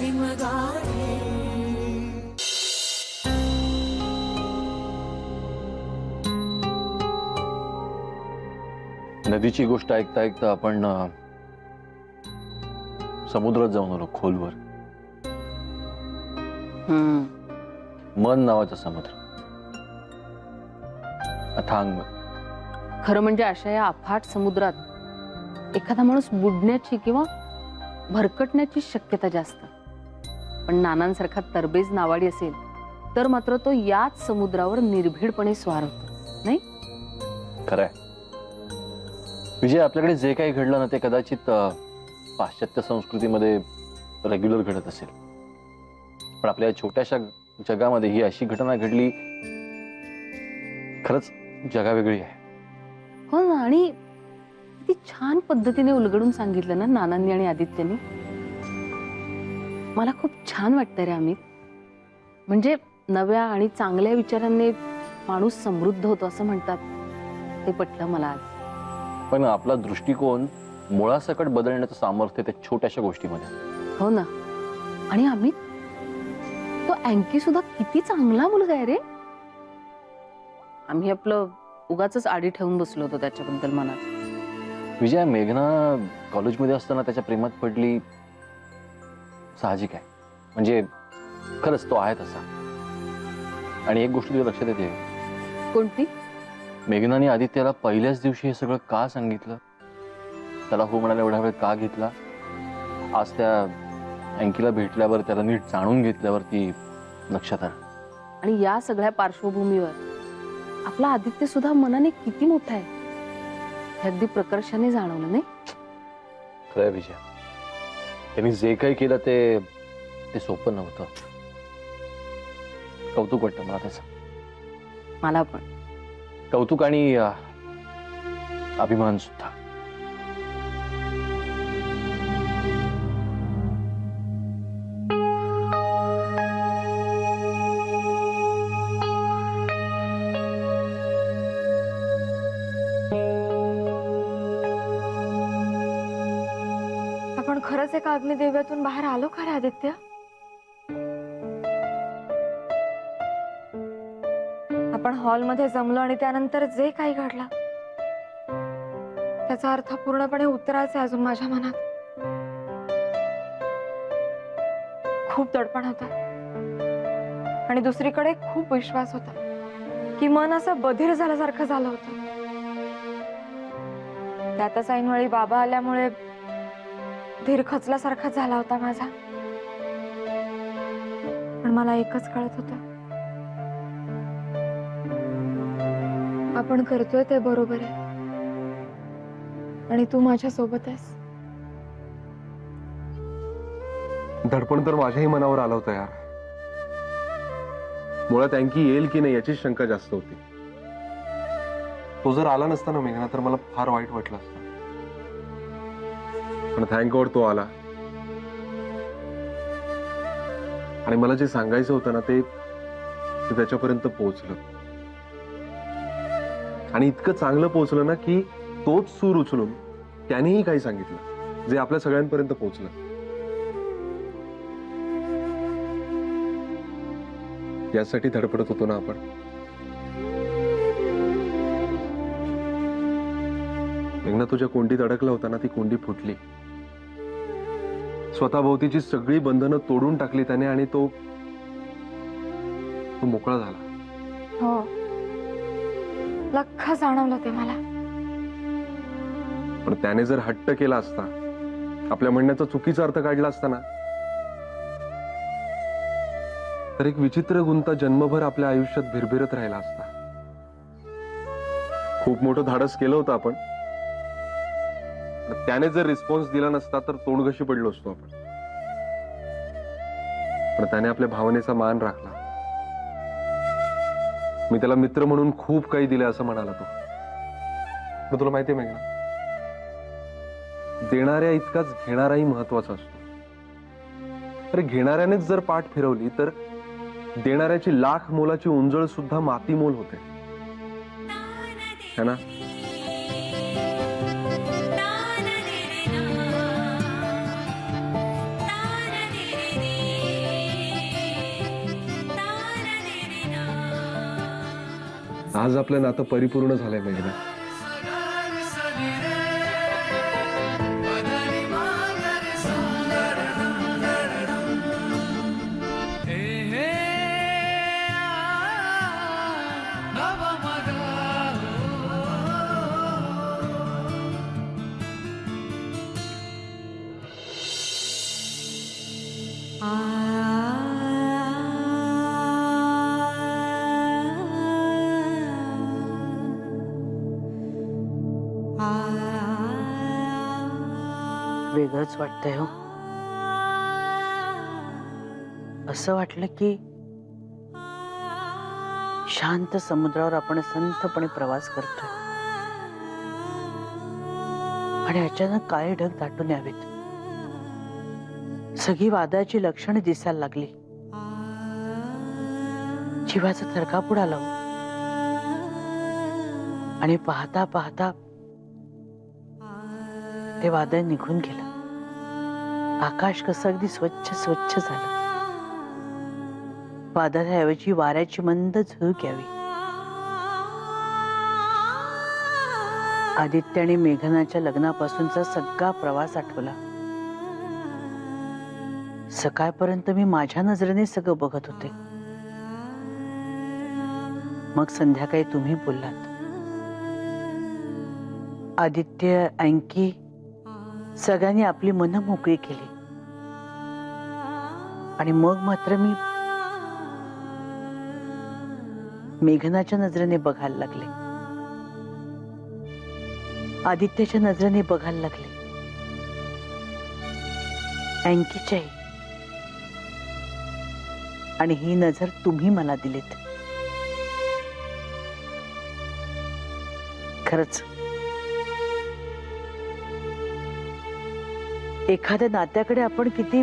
शिमगाडे. नदीची गोष्ट ऐकता ऐकता आपण समुद्रात जाऊन आलो खोलवर. मन नावाचा समुद्र, अथांग. खरं म्हणजे अशा या अफाट समुद्रात एखादा माणूस बुडण्याची किंवा भरकटण्याची शक्यता जास्त. पण नानांसारखा तरबेज नावाडी असेल तर मात्र तो याच समुद्रावर निर्भीडपणे स्वार होतो, नाही? खरंय विजय, आपल्याकडे जे काही घडलं ना ते कदाचित पाश्चात्य संस्कृतीमध्ये रेग्युलर घडत असेल, पण आपल्या छोट्याशा जगामध्ये ही अशी घटना घडली, खरंच जगावेगळी आहे. हो ना, आणि किती छान पद्धतीने उलगडून सांगितलं ना नानांनी आणि आदित्यनी. मला खूप छान वाटतं रे अमित. म्हणजे नव्या आणि चांगल्या विचारांनी माणूस समृद्ध होतो असं म्हणतात, ते पटलं मला आज. पण आपला दृष्टिकोन मुळासकट बदलण्याचं सामर्थ्य त्या छोट्याशा गोष्टीमध्ये. हो ना. आणि अमित, तो अँकी सुद्धा किती चांगला मुलगा आहे रे. आम्ही आपलं उगाच आडी ठेवून बसलो होतो त्याच्याबद्दल मनात. विजया, मेघना कॉलेजमध्ये असताना त्याच्या प्रेमात पडली, साहजिक आहे. म्हणजे खरंच तो आहे तसा. आणि एक गोष्ट तुझ्या लक्षात येते. कोणती? मेघनाने आदित्यला पहिल्याच दिवशी हे सगळं का सांगितलं, त्याला हो म्हणायला एवढा वेळ का घेतला. आज त्या अँकीला भेटल्यावर, त्याला नीट जाणून घेतल्यावर ती लक्षात आलं. आणि या सगळ्या पार्श्वभूमीवर आपला आदित्य सुद्धा मनाने किती मोठा आहे हे अगदी प्रकर्षाने जाणवलं, नाही? खरंय विजय, त्यांनी जे काही केलं ते सोपं नव्हतं. कौतुक वाटतं मला त्याचं. मला पण कौतुक आणि अभिमान सुद्धा. आपण खरंच एका अग्निदेव्यातून बाहेर आलो का रे आदित्य? आपण हॉलमध्ये जमलो आणि त्यानंतर जे काही घडलं त्याचा अर्थ पूर्णपणे उतरायचा आहे अजून माझ्या मनात. खूप दडपण होतं आणि दुसरीकडे खूप विश्वास होता की मन असं बधीर झाल्यासारखं झालं होतं. त्यातच ऐनवेळी बाबा आल्यामुळे धीर खचल्यासारखा झाला होता माझा. पण मला एकच कळत होतं, आपण करतोय ते बरोबर आहे आणि तू माझ्या सोबत आहेस. धडपण तर माझ्याही मनावर आलं होतं यार. मुळात अँकी येईल की नाही याची शंका जास्त होती. तो जर आला नसता ना मेघना, तर मला फार वाईट वाटलं असतं. पण थँक गॉड तो आला. आणि मला जे सांगायचं होतं ना ते त्याच्यापर्यंत पोहोचलं. आणि इतकं चांगलं पोहोचलं ना की तोच सूर उचलून त्यानेही काही सांगितलं जे आपल्या सगळ्यांपर्यंत पोहोचलं. यासाठी धडपडत होतो ना आपण. मेघना, तुझ्या कोंडीत अडकला होता ना, ती कोंडी फुटली. स्वतःभोवतीची सगळी बंधनं तोडून टाकली त्याने आणि तो मोकळा झाला. हो, लख्ख जाणवलं ते मला. पण त्याने जर हट्ट केला असता, आपल्या म्हणण्याचा चुकीचा अर्थ काढला असता ना, तर एक विचित्र गुंता जन्मभर आपल्या आयुष्यात भिरभिरत राहिला असता. खूप मोठं धाडस केलं होतं आपण. त्याने जर रिस्पॉन्स दिला नसता तर तोंडघशी पडलो असतो आपण. पण त्याने आपल्या भावनेचा मान राखला. मी त्याला मित्र म्हणून खूप काही दिलं असं म्हणाला तो. पण तुला माहितीये मेघना, देणाऱ्या इतकाच घेणाराही महत्वाचा असतो. अरे, घेणाऱ्यानेच जर पाठ फिरवली तर देणाऱ्याची लाख मोलाची उंजळ सुद्धा मातीमोल होते, है ना? आज आपलं नातं परिपूर्ण झालंय मेघना. वेगळंच वाटतंय हो. असं वाटलं की शांत समुद्रावर आपण संथपणे प्रवास करतोय आणि अचानक काळे ढग दाटून यावेत. सगळी वादळाची लक्षणे दिसायला लागली. जीवाचा थरकाप उडाला हो. आणि पाहता पाहता ते वादळ निघून गेलं. आकाश कसं अगदी स्वच्छ स्वच्छ झालं. वादळाऐवजी वाऱ्याची मंद झुळूक यावी. आदित्य आणि मेघनाच्या लग्नापासूनचा सगळा प्रवास आठवला. सकाळपर्यंत मी माझ्या नजरेने सगळं बघत होते. मग संध्याकाळी तुम्ही बोललात. आदित्य, अंकी सगळ्यांनी आपली मनं मोकळी केली आणि मग मात्र मी मेघनाच्या नजरेने बघायला लागले. आदित्यच्या नजरेने बघायला लागले. अंकीच्याही. आणि ही नजर तुम्ही मला दिलीत. खरंच एखाद्या नात्याकडे आपण किती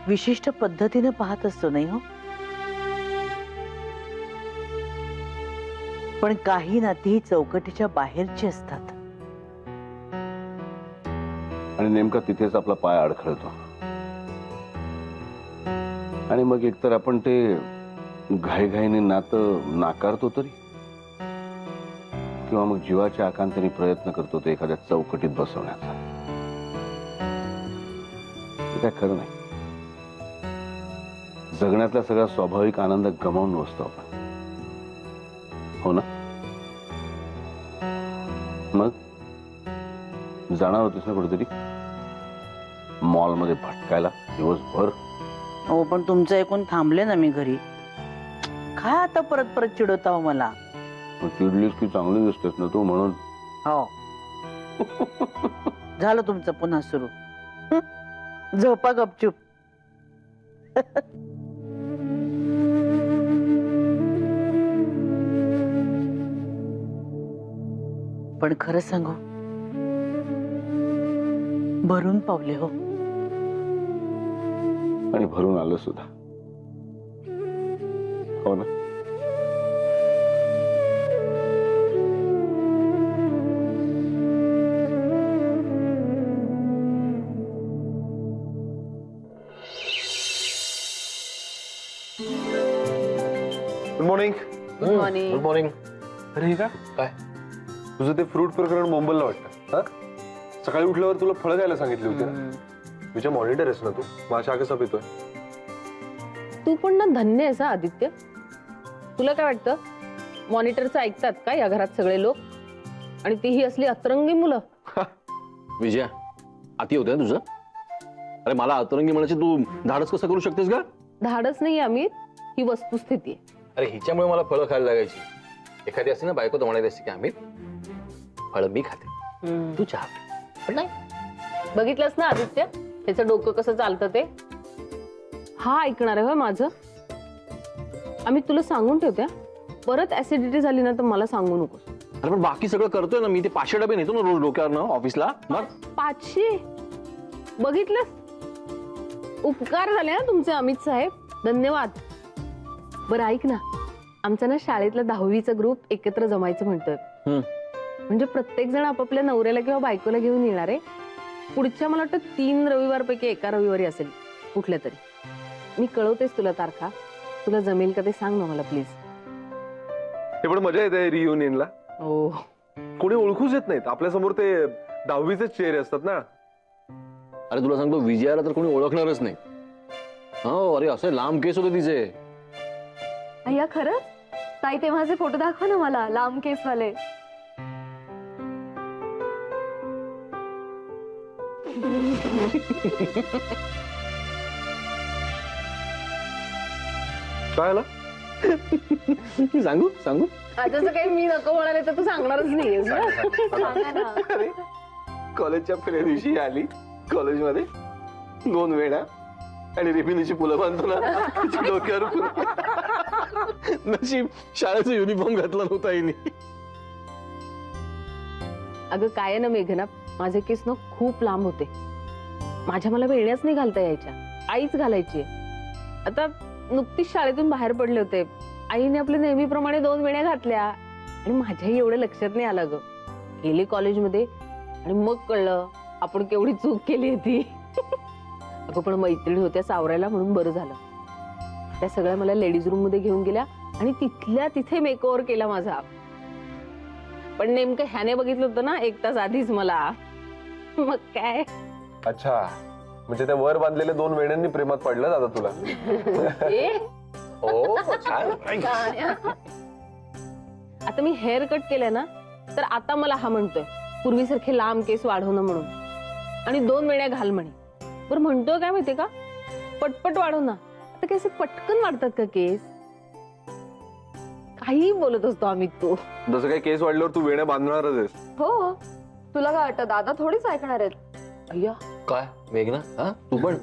विशिष्ट पद्धतीने पाहत असतो, नाही हो? पण काही नाती ही चौकटीच्या बाहेरची असतात. आणि नेमका तिथेच आपला पाय अडखळतो. आणि मग एकतर आपण ते घाईघाईने नातं नाकारतो तरी, किंवा मग जीवाच्या आकांताने प्रयत्न करतो ते एखाद्या चौकटीत बसवण्याचा. काय खरं नाही. जगण्यातला सगळा स्वाभाविक आनंद गमावून बसतो आपण, हो ना? मग जाणार होतीस ना कुठेतरी मॉलमध्ये भटकायला दिवसभर? हो, पण तुमचं ऐकून थांबले ना मी घरी. काय आता परत परत चिडवता हो मला? मग चिडलीस की चांगली दिसतेस ना तू, म्हणून. हो. झालं तुमचं पुन्हा सुरू. झोपा गपचूप. पण खरं सांगू, भरून पावले हो. आणि भरून आलं सुद्धा, हो ना? Good morning. Good morning. Good morning. अरे हे का काय? तुझं ते फ्रूट प्रकरण मुंबईला वाटतं. हा? सकाळी उठल्यावर तुला फळं घ्यायला सांगितली होती ना. तुझ्या मॉनिटर आहेस ना तू. माझ्या कसा पितोय? तू पण ना धन्य आहेस हा आदित्य. तुला काय वाटतं, मॉनिटरचं ऐकतात का या घरात सगळे लोक? आणि तीही असली अतरंगी मुलं. विजया, अति होतंय तुझं. अरे मला अतरंगी म्हणायची तू धाडस कसं करू शकतेस का? धाडस नाही अमित, ही वस्तुस्थिती आहे. अरे हिच्यामुळे मला फळं खायला लागायची. एखादी असते ना बायको तर म्हणायची असते की अमित फळं मी खाते, तू चहा पी. पण नाही, बघितलंस ना आदित्य, त्याचं डोकं कसं चालतं ते. हा ऐकणार आहे होय माझं? अमित तुला सांगून ठेवत्या, परत ऍसिडिटी झाली ना तर मला सांगू नकोस. अरे पण बाकी सगळं करतोय ना मी. ते 500 डबे नेतो ना रोज डोक्यावर ना ऑफिसला. मग 500 बघितलंस? उपकार झाले ना तुमचे अमित साहेब, धन्यवाद. बरं ऐक ना, आमचा ना शाळेतला 10वीचा ग्रुप एकत्र जमायचं म्हणतोय. म्हणजे प्रत्येक जण आपापल्या नवऱ्याला किंवा बायकोला घेऊन येणार आहे. पुढच्या मला वाटतं 3 रविवारपैकी एका रविवारी असेल कुठल्या तरी. मी कळवतेस तुला तारखा. तुला जमेल का ते सांग ना मला प्लीज. हे पण मजा येते रियुनियनला. हो. कोणी ओळखूच येत नाहीत आपल्या समोर. ते 10वीचे चेहरे असतात ना. अरे तुला सांगतो, विजयाला तर कोणी ओळखणारच नाही. हो, अरे असे लांब केस होते तिचे. अय्या खरंच? ताई ते माझे फोटो दाखवा ना मला, लांब केसवाले. काय आला? सांगू सांगू जसं काही मी नको म्हणाले तर तू सांगणारच नाहीयेस ना. सांगा ना. कॉलेजच्या पहिल्या दिवशी आली कॉलेजमध्ये 2 वेळा आणि रेपिनीची फुलं बांधतो ना तिच्या डोक्यावर नशीब शाळेचा युनिफॉर्म घातला नव्हता हिने. अगं काय ना मेघना, माझे केस ना खूप लांब होते. मला वेण्याच नाही घालता यायच्या, आईच घालायची. आता नुकतीच शाळेतून बाहेर पडले होते, आईने आपल्या नेहमीप्रमाणे 2 वेण्या घातल्या आणि माझ्याही एवढं लक्षात नाही आलं ग. गेली कॉलेजमध्ये आणि मग कळलं आपण केवढी चूक केली होती. अगं पण मैत्रिणी होत्या सावरायला म्हणून बरं झालं. त्या सगळ्या मला लेडीज रूम मध्ये घेऊन गेल्या आणि तिथल्या तिथे मेकओव्हर केला माझा. पण नेमकं ह्याने बघितलं होतं ना 1 तास आधीच मला. मग काय. अच्छा, म्हणजे त्या वर बांधलेल्या 2 वेण्यांनी प्रेमात पडलं दादा तुला. ए, हो छान. आता मी हेअर कट केलं ना, तर आता मला हा म्हणतोय पूर्वीसारखे लांब केस वाढवणं म्हणून आणि 2 वेण्या घाल म्हणे. बरं म्हणतोय काय माहितीये का, पटपट वाढव ना. आता केस पटकन वाढतात का केस? काही बोलत असतो आम्ही. तू जसं काही केस वाढल्यावर तू वेण्या बांधणारच आहेस. हो, तुला काय वाटतं दादा थोडीच ऐकणार आहेत? अय्या काय मेघना, हा तू पण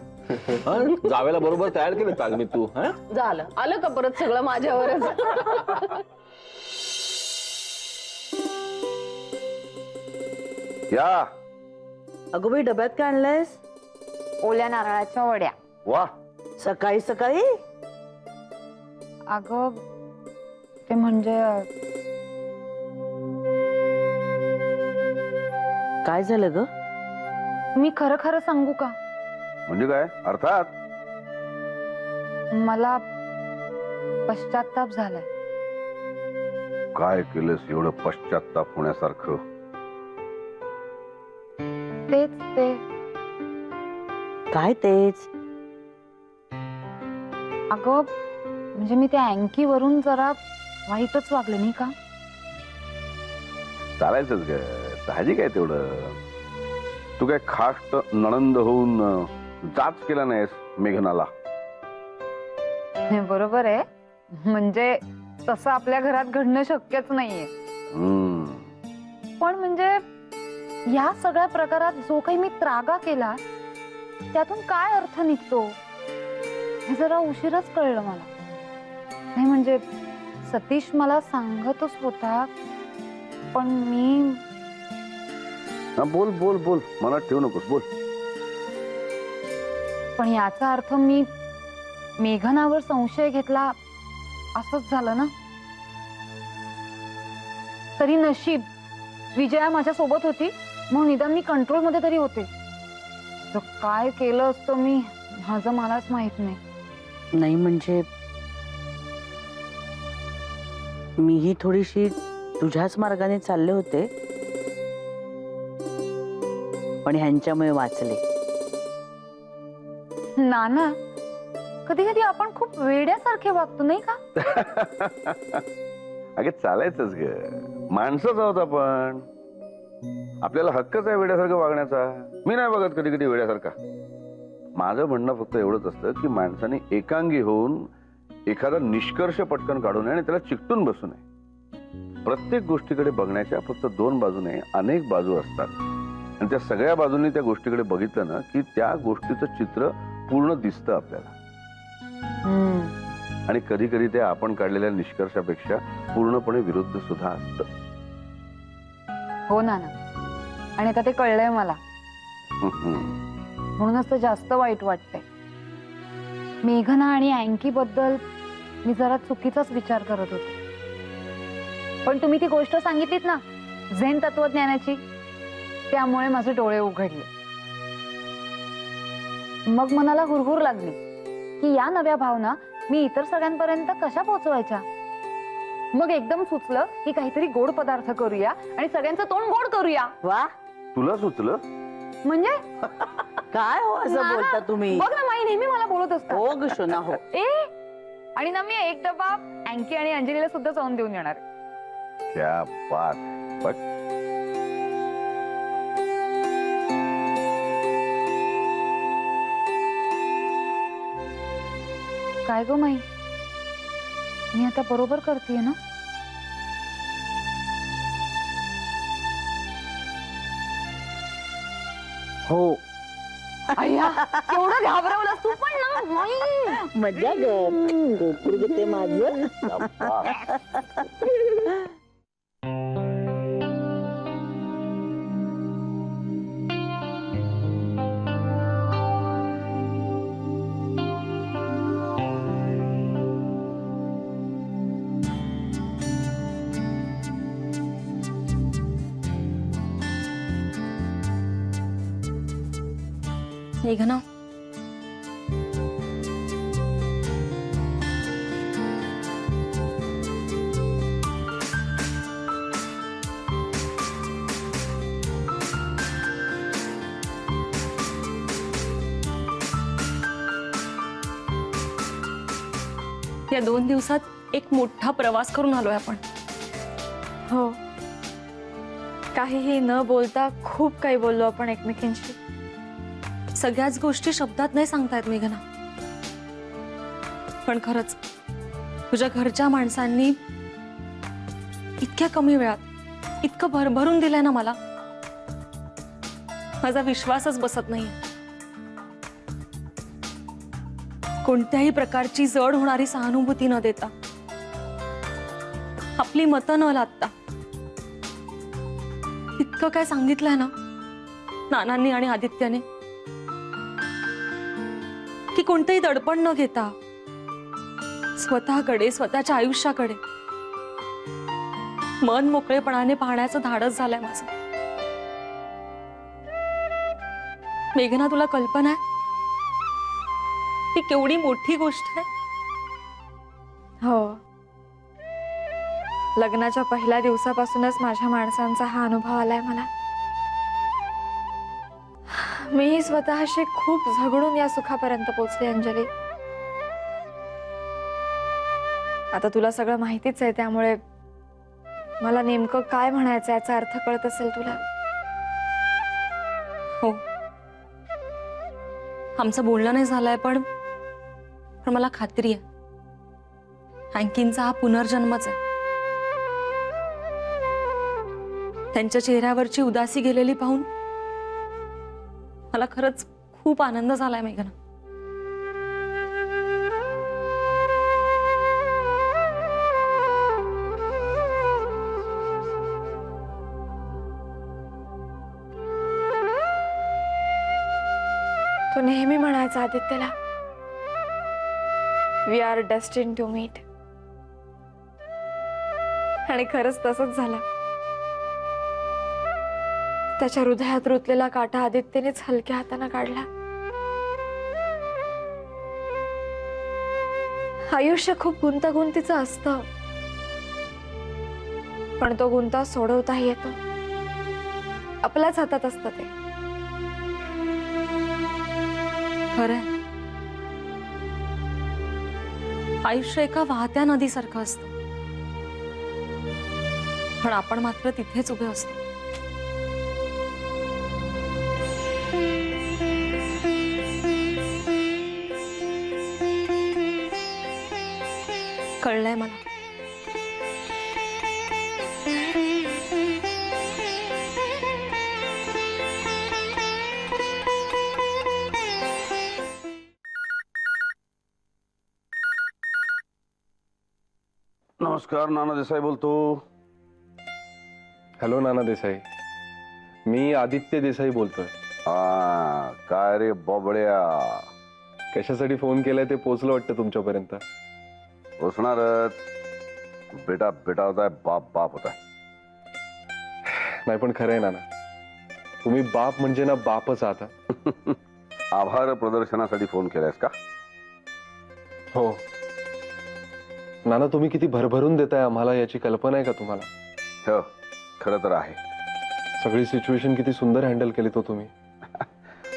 हा? जावेला बरोबर तयार केलं काल मी तू. हा झालं, आलं का परत सगळं माझ्यावरच. या. अगं बाई, डब्यात काय आणलंयस? ओल्या नारळाच्या वड्या. वा. सकाळी सकाळी? अगं ते म्हणजे काय झालं ग? मी खरं खरं सांगू का, म्हणजे काय अर्थात? मला पश्चाताप झालाय. काय केलंस एवढं पश्चात्ताप होण्यासारखं? तेच ते काय तेच? अगं म्हणजे मी त्या अँकीवरून जरा वाईटच वागले नाही का? चालायचंच ग, साहजिक आहे तेवढं. तू काय खास नणंद होऊन जाच केला नाहीस मेघनाला? हे बरोबर आहे, म्हणजे तसं आपल्या घरात घडणं शक्यच नाहीये. पण म्हणजे या सगळ्या प्रकारात जो काही मी त्रागा केला त्यातून काय अर्थ निघतो हे जरा उशीरच कळलं मला. नाही म्हणजे सतीश मला सांगतच होता, पण मी बोल बोल बोल, मनात ठेवू नकोस, बोल. पण याचा अर्थ मी मेघनावर संशय घेतला असंच झालं ना? तरी नशीब विजया माझ्या सोबत होती म्हणून निदान मी कंट्रोल मध्ये तरी होते. जर काय केलं असतं मी, माझं मलाच माहित नाही. नाही म्हणजे मीही थोडीशी तुझ्याच मार्गाने चालले होते, पण ह्यांच्यामुळे वाचले. नाना, कधी कधी आपण खूप वेड्यासारखे वागतो नाही का? अगे चालायचंच ग, माणसंच आहोत आपण. आपल्याला हक्कच आहे वेड्यासारखं वागण्याचा. मी नाही बघत कधी कधी वेड्यासारखा. माझं म्हणणं फक्त एवढंच असतं की माणसाने एकांगी होऊन एखादा निष्कर्ष पटकन काढू नये आणि त्याला चिकटून बसू नये. प्रत्येक गोष्टीकडे बघण्याच्या फक्त 2 बाजू नाही, अनेक बाजू असतात आणि त्या सगळ्या बाजूंनी त्या गोष्टीकडे बघितलं ना की त्या गोष्टीचं चित्र पूर्ण दिसतं आपल्याला. आणि कधी कधी ते आपण काढलेल्या निष्कर्षापेक्षा पूर्णपणे विरुद्ध सुद्धा असतं. हो नाना, आणि आता ते कळलंय मला, म्हणूनच तर जास्त वाईट वाटतंय. मेघना आणि अँकी बद्दल मी जरा चुकीचाच विचार करत होते. पण तुम्ही ती गोष्ट सांगितलीत ना झेन तत्वज्ञानाची, त्यामुळे माझे डोळे उघडले. मग मनाला हुरहुर लागली की या नव्या भावना मी इतर सगळ्यांपर्यंत कशा पोहोचवायच्या. मग एकदम सुचलं की काहीतरी गोड पदार्थ करूया आणि सगळ्यांचं तोंड गोड करूया. वा, तुला सुचलं? म्हणजे काय हो असं ना, बोलता तुम्ही? बघ ना, माई नेहमी मला बोलत असतात. हो ग शोना, हो. ए आणि ना मी एक डबा अँकी आणि अंजलीला सुद्धा जाऊन देऊन येणार. क्या बात. बघ, काय गो माई, मी आता बरोबर करतेय ना? हो, अय्या, एवढं घाबरवलंस तू पण ना माई. मजा ग, गोकुळ ग ते माझं. मेघना, या 2 दिवसात एक मोठा प्रवास करून आलोय आपण. हो, काहीही न बोलता खूप काही बोललो आपण एकमेकींशी. सगळ्याच गोष्टी शब्दात नाही सांगतायत मेघना, पण खरंच तुझ्या घरच्या माणसांनी इतक्या कमी वेळात इतकं भरभरून दिलंय ना मला, माझा विश्वासच बसत नाही. कोणत्याही प्रकारची जड होणारी सहानुभूती न देता, आपली मतं न लादता इतकं काय सांगितलंय ना नानांनी आणि आदित्याने, की कोणतंही दडपण न घेता स्वतःकडे, स्वतःच्या आयुष्याकडे मन मोकळेपणाने पाहण्याचं धाडस झालंय माझं. मेघना, तुला कल्पना आहे ही केवढी मोठी गोष्ट आहे? हो, लग्नाच्या पहिल्या दिवसापासूनच माझ्या माणसांचा हा अनुभव आलाय मला. मी स्वतःशी खूप झगडून या सुखापर्यंत पोचले अंजली. आता तुला सगळं माहितीच आहे, त्यामुळे मला नेमकं काय म्हणायचं याचा अर्थ कळत असेल तुला. हो, आमचं बोलणं नाही झालंय, पण मला खात्री आहे अँकींचा हा पुनर्जन्मच आहे. त्यांच्या चेहऱ्यावरची उदासी गेलेली पाहून मला खरंच खूप आनंद झालाय मेघना. तो नेहमी म्हणायचा आदित्यला, we are destined to meet. आणि खरंच तसंच झालं. त्याच्या हृदयात रुतलेला काटा आदित्यनेच हलक्या हाताने काढला. आयुष्य खूप गुंतागुंतीचं असतं, पण तो गुंता सोडवताही येतो. आपल्याच हातात असतं ते. खरंय, आयुष्य एका वाहत्या नदीसारखं असतं, पण आपण मात्र तिथेच उभे असतो. कळलंय मला. नमस्कार, नाना देसाई बोलतो. हॅलो नाना देसाई, मी आदित्य देसाई बोलतोय. हा, काय रे बोबड्या, कशासाठी फोन केलाय ते पोचलं वाटतं तुमच्यापर्यंत. बसणारच. बेटा बेटा होताय, बाप बाप होताय. नाही पण खरं आहे नाना, तुम्ही बाप म्हणजे ना बापच आहात. आभार प्रदर्शनासाठी फोन केलायस का? हो, नाना, तुम्ही किती भरभरून देताय आम्हाला याची कल्पना आहे का तुम्हाला? हो, खरं तर आहे. सगळी सिच्युएशन किती सुंदर हँडल केली तो तुम्ही.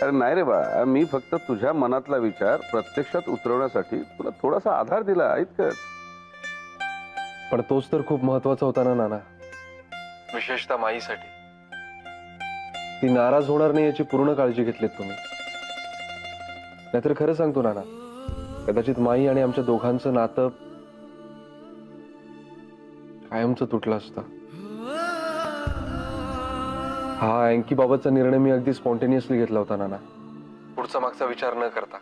अरे नाही रे बा, मी फक्त तुझ्या मनातला विचार प्रत्यक्षात उतरवण्यासाठी तुला थोडासा आधार दिला इतकंच. पण तोच तर खूप महत्वाचा होता ना नाना, विशेषतः माईसाठी. ती नाराज होणार नाही याची पूर्ण काळजी घेतलीत तुम्ही. नाहीतर खरं सांगतो नाना, कदाचित माई आणि आमच्या दोघांचं नातं कायमचं तुटलं असतं. हा अँकी बाबतचा निर्णय मी अगदी स्पॉन्टेनियसली घेतला होता नाना, पुढचा मागचा विचार न करता,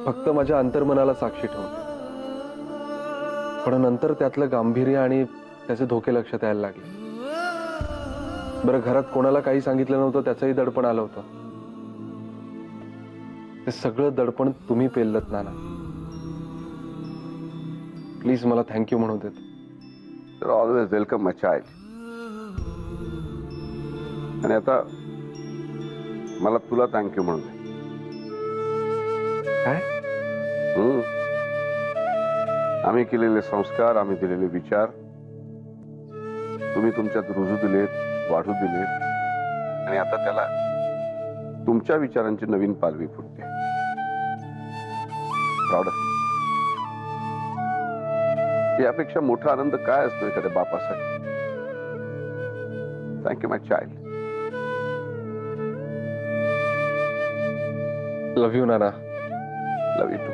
फक्त माझ्या अंतर्मनाला साक्षी ठेवून. पण नंतर त्यातलं गांभीर्य आणि त्याचे धोके लक्षात यायला लागले. बरं, घरात कोणाला काही सांगितलं नव्हतं त्याचंही दडपण आलं होतं. ते सगळं दडपण तुम्ही पेललत नाना. प्लीज मला थँक्यू म्हणू देत. तर ऑलवेज वेलकम माय चाइल्ड. आणि आता मला तुला थँक्यू म्हणून दे. काय? आम्ही केलेले संस्कार, आम्ही दिलेले विचार तुम्ही तुमच्यात रुजू दिलेत, वाढू दिलेत, आणि आता त्याला तुमच्या विचारांची नवीन पालवी फुटते. Proud of you. यापेक्षा मोठा आनंद काय असतो एखाद्या बापासाठी? Thank you my child. Love you नाना. Love you to.